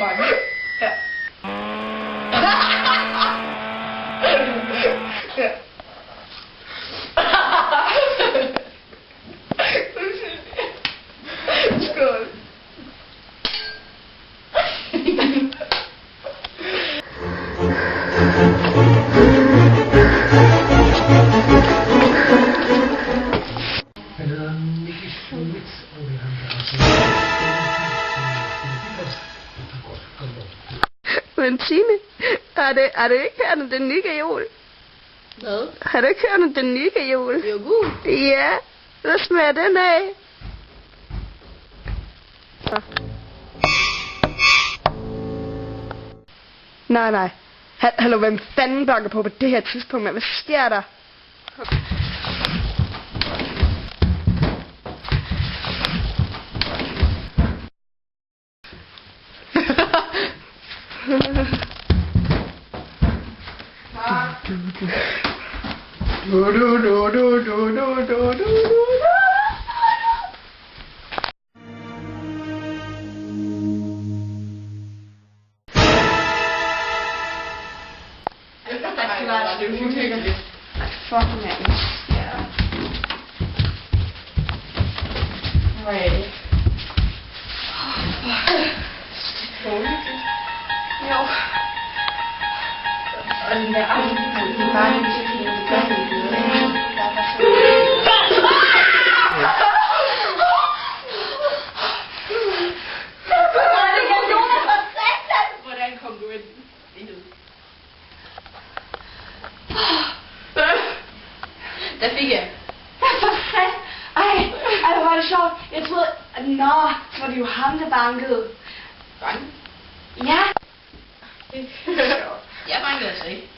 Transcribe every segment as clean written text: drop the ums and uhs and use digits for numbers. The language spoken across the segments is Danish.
bange. Ja. Ja. Skål. Jeg hedder Mikkel Schmidt, og vi har Men Tine, er det ikke her, den nye gajol? Hvad? Har du ikke hørt den nye gajol? Det er jo gul. Ja, hvad smager den af? Nej. Hallo, hvem fanden banker på det her tidspunkt, mand? Hvad sker der? Det er uhyggeligt. Fuck, mand. Ja. Nej. Jo. Og den der aften, bare den til hende, det gør hun videre. Der var så... Hvordan kom du ind? Der fik jeg. For fanden. Ej, hvor var det sjovt. Jeg troede, så var det jo ham, der bankede. Bange? Ja. Jeg bankede altså ikke.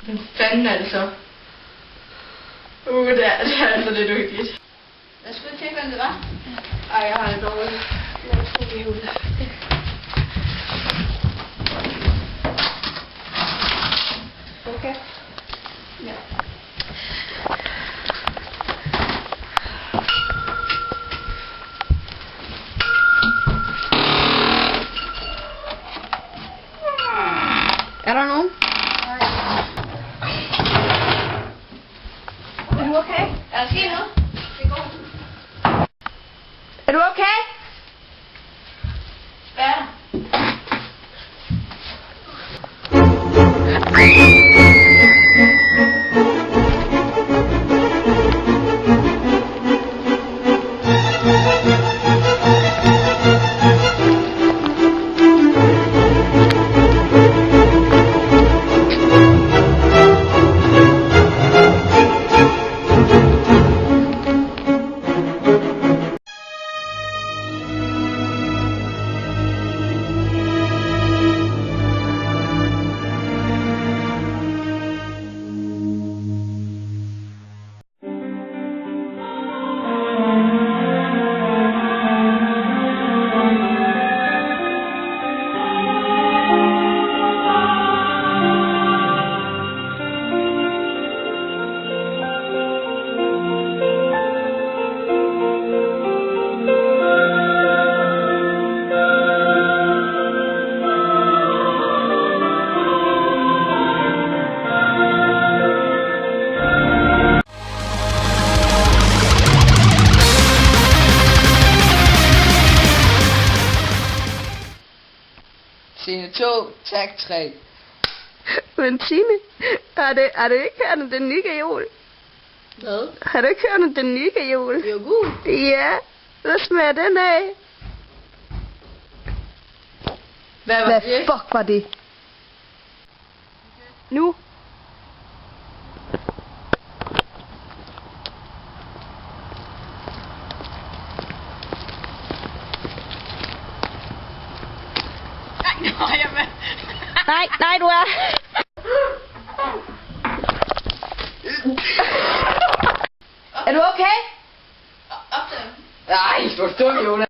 Hvem fanden er det så? Det er altså lidt uhyggeligt. Jeg skulle tjekke, hvem det var. Ej, jeg har det dårligt. Jeg tror, det er ude. Okay. Ja. Er der nogen? Er du okay? Er der sket noget? Det går. Er du okay? Hvad er der? Scene 2, tag 3. Men Tine, er det ikke her, den nye gajol? Hvad? Har du ikke hørt den nye gajol? Det er jo gul. Ja, hvad smager den af? Hvad Fuck var det? Nu? Nej, du er. Er du okay? Op til dem. Nej, du er dum, Jonas.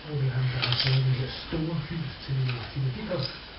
og vi har ham, der har taget en lille store hyld til Stine Dikov.